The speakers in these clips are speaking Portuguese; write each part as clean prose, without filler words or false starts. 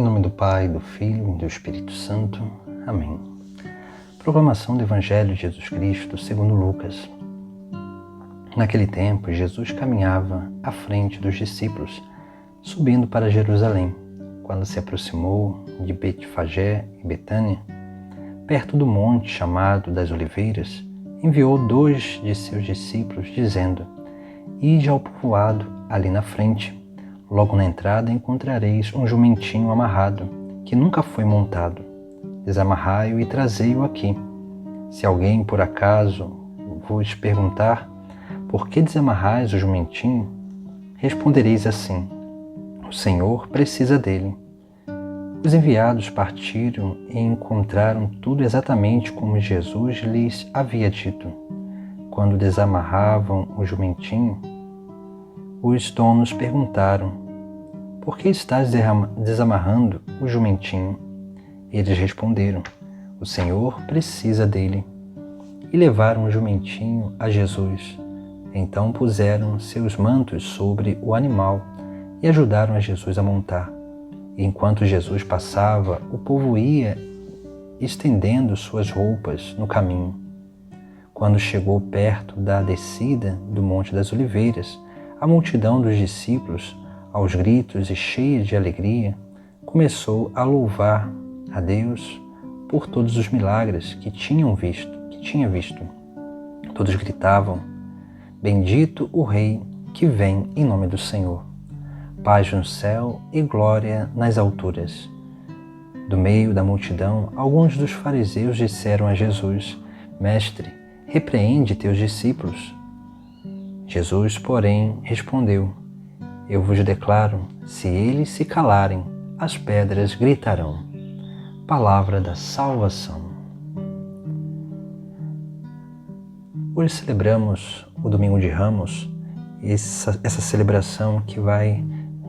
Em nome do Pai, do Filho e do Espírito Santo. Amém. Proclamação do Evangelho de Jesus Cristo segundo Lucas. Naquele tempo, Jesus caminhava à frente dos discípulos, subindo para Jerusalém. Quando se aproximou de Betfagé e Betânia, perto do monte chamado das Oliveiras, enviou 2 de seus discípulos, dizendo: Ide ao povoado ali na frente. Logo na entrada encontrareis um jumentinho amarrado, que nunca foi montado. Desamarrai-o e trazei-o aqui. Se alguém por acaso vos perguntar: por que desamarrais o jumentinho? Respondereis assim: o Senhor precisa dele. Os enviados partiram e encontraram tudo exatamente como Jesus lhes havia dito. Quando desamarravam o jumentinho, os donos perguntaram: por que estás desamarrando o jumentinho? Eles responderam: o Senhor precisa dele. E levaram o jumentinho a Jesus. Então puseram seus mantos sobre o animal e ajudaram a Jesus a montar. E enquanto Jesus passava, o povo ia estendendo suas roupas no caminho. Quando chegou perto da descida do Monte das Oliveiras, a multidão dos discípulos, aos gritos e cheia de alegria, começou a louvar a Deus por todos os milagres que tinha visto. Todos gritavam: Bendito o Rei que vem em nome do Senhor. Paz no céu e glória nas alturas. Do meio da multidão, alguns dos fariseus disseram a Jesus: Mestre, repreende teus discípulos. Jesus, porém, respondeu: Eu vos declaro, se eles se calarem, as pedras gritarão. Palavra da salvação. Hoje celebramos o Domingo de Ramos, essa celebração que vai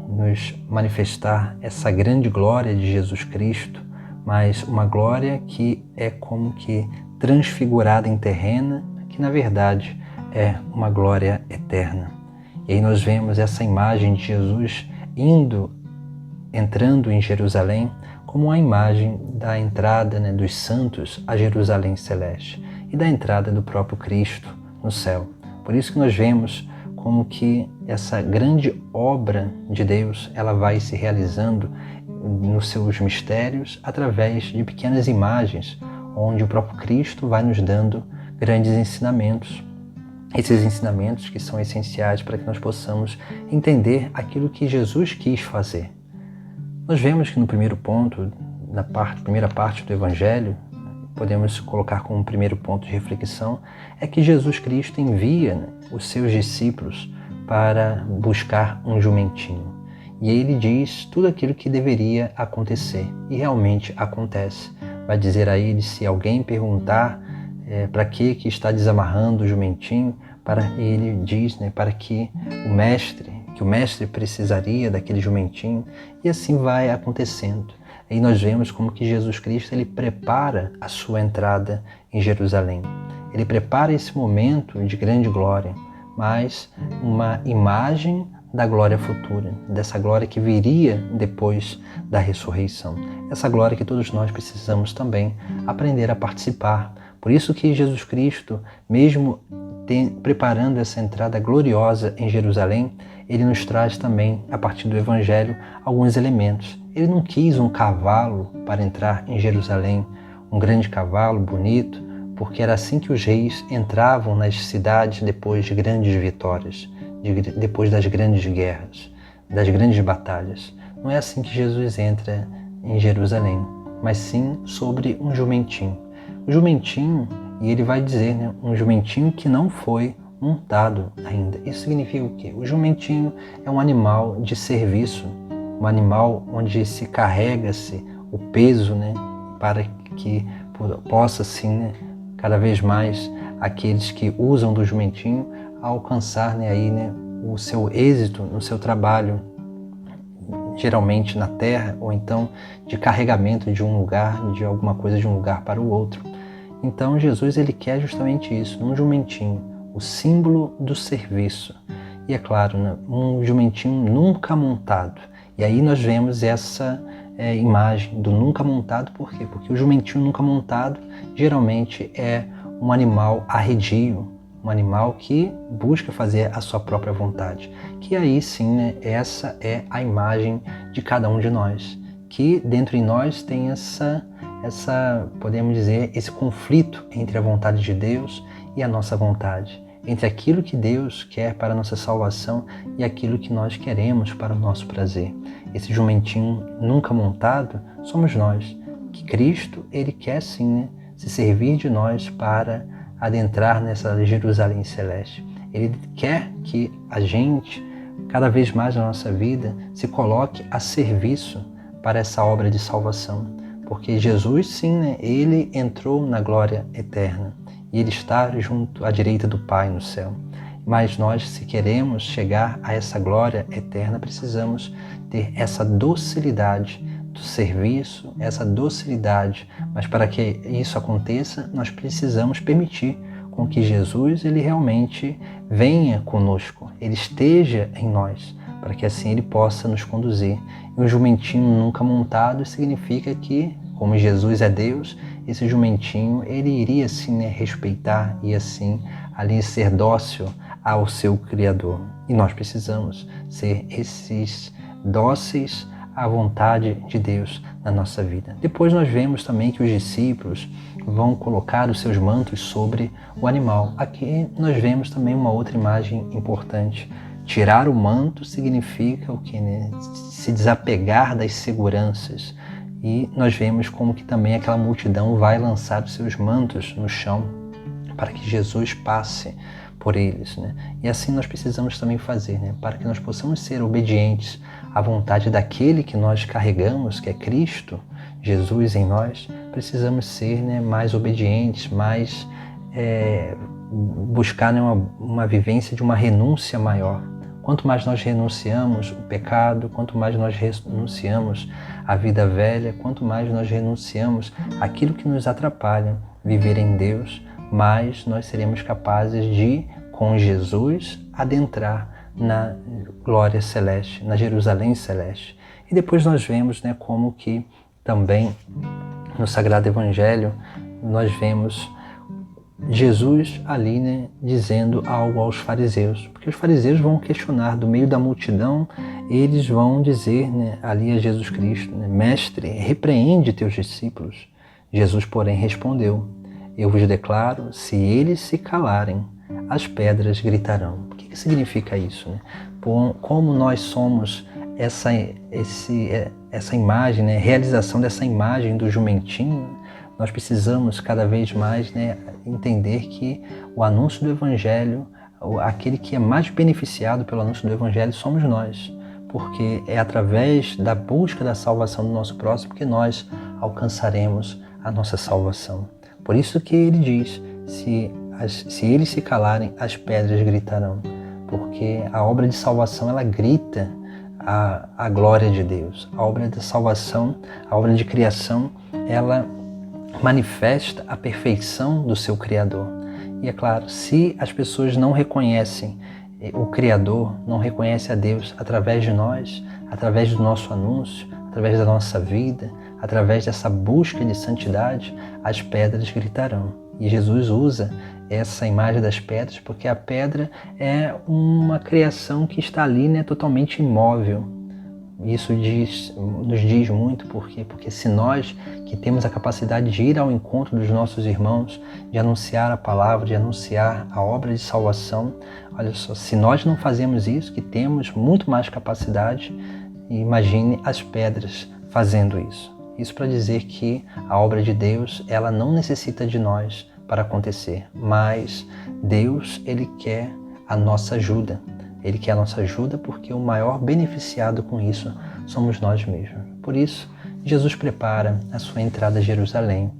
nos manifestar essa grande glória de Jesus Cristo, mas uma glória que é como que transfigurada em terrena, que na verdade é uma glória eterna. E aí nós vemos essa imagem de Jesus entrando em Jerusalém como a imagem da entrada dos santos a Jerusalém celeste e da entrada do próprio Cristo no céu. Por isso que nós vemos como que essa grande obra de Deus, ela vai se realizando nos seus mistérios através de pequenas imagens, onde o próprio Cristo vai nos dando grandes ensinamentos. Esses ensinamentos que são essenciais para que nós possamos entender aquilo que Jesus quis fazer. Nós vemos que no primeiro ponto, primeira parte do Evangelho, podemos colocar como primeiro ponto de reflexão, é que Jesus Cristo envia os seus discípulos para buscar um jumentinho. E ele diz tudo aquilo que deveria acontecer, e realmente acontece. Vai dizer a eles, se alguém perguntar para que está desamarrando o jumentinho, ele diz para que o mestre precisaria daquele jumentinho, e assim vai acontecendo. E nós vemos como que Jesus Cristo ele prepara a sua entrada em Jerusalém. Ele prepara esse momento de grande glória, mas uma imagem da glória futura, dessa glória que viria depois da ressurreição. Essa glória que todos nós precisamos também aprender a participar. Por isso que Jesus Cristo, mesmo preparando essa entrada gloriosa em Jerusalém, ele nos traz também, a partir do Evangelho, alguns elementos. Ele não quis um cavalo para entrar em Jerusalém, um grande cavalo bonito, porque era assim que os reis entravam nas cidades depois de grandes vitórias, depois das grandes guerras, das grandes batalhas. Não é assim que Jesus entra em Jerusalém, mas sim sobre um jumentinho. O jumentinho, e ele vai dizer, um jumentinho que não foi montado ainda. Isso significa o quê? O jumentinho é um animal de serviço, um animal onde se carrega-se o peso, para que possa, assim, cada vez mais aqueles que usam do jumentinho alcançar o seu êxito no seu trabalho, geralmente na terra, ou então de carregamento de um lugar, de alguma coisa de um lugar para o outro. Então Jesus ele quer justamente isso, um jumentinho, o símbolo do serviço. E é claro, um jumentinho nunca montado. E aí nós vemos essa imagem do nunca montado. Por quê? Porque o jumentinho nunca montado geralmente é um animal arredio, um animal que busca fazer a sua própria vontade. Que aí sim, né, essa é a imagem de cada um de nós. Que dentro de nós tem essa, podemos dizer, esse conflito entre a vontade de Deus e a nossa vontade. Entre aquilo que Deus quer para a nossa salvação e aquilo que nós queremos para o nosso prazer. Esse jumentinho nunca montado somos nós. Que Cristo, Ele quer sim, né, se servir de nós para adentrar nessa Jerusalém celeste. Ele quer que a gente, cada vez mais na nossa vida, se coloque a serviço para essa obra de salvação. Porque Jesus, sim, né, Ele entrou na glória eterna e Ele está junto à direita do Pai no céu. Mas nós, se queremos chegar a essa glória eterna, precisamos ter essa docilidade do serviço, essa docilidade. Mas para que isso aconteça, nós precisamos permitir com que Jesus, Ele realmente venha conosco, Ele esteja em nós, para que assim Ele possa nos conduzir. E um jumentinho nunca montado significa que, como Jesus é Deus, esse jumentinho, ele iria assim, né, respeitar e assim ali ser dócil ao seu Criador. E nós precisamos ser esses dóceis à vontade de Deus na nossa vida. Depois nós vemos também que os discípulos vão colocar os seus mantos sobre o animal. Aqui nós vemos também uma outra imagem importante. Tirar o manto significa o quê, né? Se desapegar das seguranças. E nós vemos como que também aquela multidão vai lançar os seus mantos no chão para que Jesus passe por eles, né? E assim nós precisamos também fazer, né? Para que nós possamos ser obedientes à vontade daquele que nós carregamos, que é Cristo, Jesus em nós, precisamos ser, né, mais obedientes, mais buscar, né, uma vivência de uma renúncia maior. Quanto mais nós renunciamos o pecado, quanto mais nós renunciamos a vida velha, quanto mais nós renunciamos aquilo que nos atrapalha viver em Deus, mais nós seremos capazes de, com Jesus, adentrar na glória celeste, na Jerusalém celeste. E depois nós vemos, né, como que também no Sagrado Evangelho nós vemos Jesus ali, né, dizendo algo aos fariseus, porque os fariseus vão questionar do meio da multidão, eles vão dizer, né, ali a Jesus Cristo, né, Mestre, repreende teus discípulos. Jesus, porém, respondeu, eu vos declaro, se eles se calarem, as pedras gritarão. O que significa isso, né? Como nós somos essa imagem, né, realização dessa imagem do jumentinho, nós precisamos cada vez mais, né, entender que o anúncio do Evangelho, aquele que é mais beneficiado pelo anúncio do Evangelho somos nós, porque é através da busca da salvação do nosso próximo que nós alcançaremos a nossa salvação. Por isso que ele diz, se eles se calarem, as pedras gritarão, porque a obra de salvação ela grita a glória de Deus. A obra de salvação, a obra de criação, ela manifesta a perfeição do seu Criador. E é claro, se as pessoas não reconhecem o Criador, não reconhecem a Deus através de nós, através do nosso anúncio, através da nossa vida, através dessa busca de santidade, as pedras gritarão. E Jesus usa essa imagem das pedras porque a pedra é uma criação que está ali, né, totalmente imóvel. Isso nos diz muito, por quê? Porque se nós que temos a capacidade de ir ao encontro dos nossos irmãos, de anunciar a palavra, de anunciar a obra de salvação, olha só, se nós não fazemos isso, que temos muito mais capacidade, imagine as pedras fazendo isso. Isso para dizer que a obra de Deus, ela não necessita de nós para acontecer, mas Deus, Ele quer a nossa ajuda. Ele quer a nossa ajuda porque o maior beneficiado com isso somos nós mesmos. Por isso, Jesus prepara a sua entrada a Jerusalém,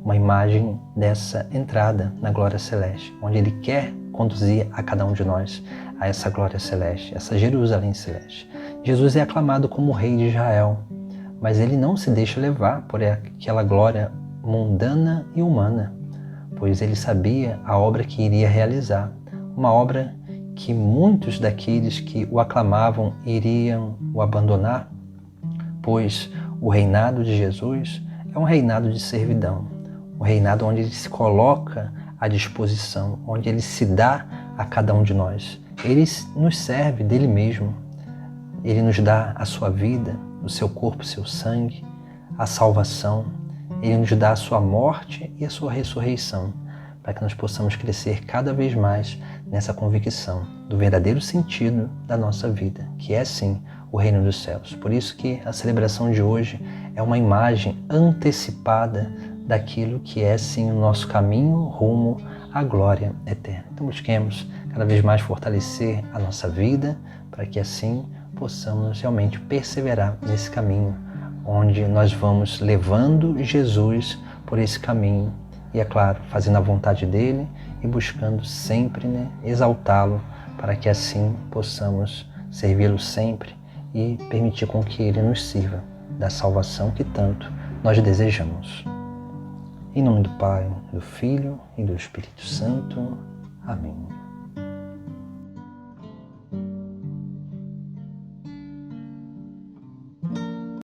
uma imagem dessa entrada na glória celeste, onde Ele quer conduzir a cada um de nós a essa glória celeste, essa Jerusalém celeste. Jesus é aclamado como o Rei de Israel, mas Ele não se deixa levar por aquela glória mundana e humana, pois Ele sabia a obra que iria realizar, uma obra que muitos daqueles que o aclamavam iriam o abandonar, pois o reinado de Jesus é um reinado de servidão, um reinado onde ele se coloca à disposição, onde ele se dá a cada um de nós. Ele nos serve dele mesmo, ele nos dá a sua vida, o seu corpo, o seu sangue, a salvação, ele nos dá a sua morte e a sua ressurreição, para que nós possamos crescer cada vez mais nessa convicção do verdadeiro sentido da nossa vida, que é sim o reino dos céus. Por isso que a celebração de hoje é uma imagem antecipada daquilo que é sim o nosso caminho rumo à glória eterna. Então busquemos cada vez mais fortalecer a nossa vida, para que assim possamos realmente perseverar nesse caminho, onde nós vamos levando Jesus por esse caminho, e é claro, fazendo a vontade dele e buscando sempre exaltá-lo, para que assim possamos servi-lo sempre e permitir com que ele nos sirva da salvação que tanto nós desejamos. Em nome do Pai, do Filho e do Espírito Santo. Amém.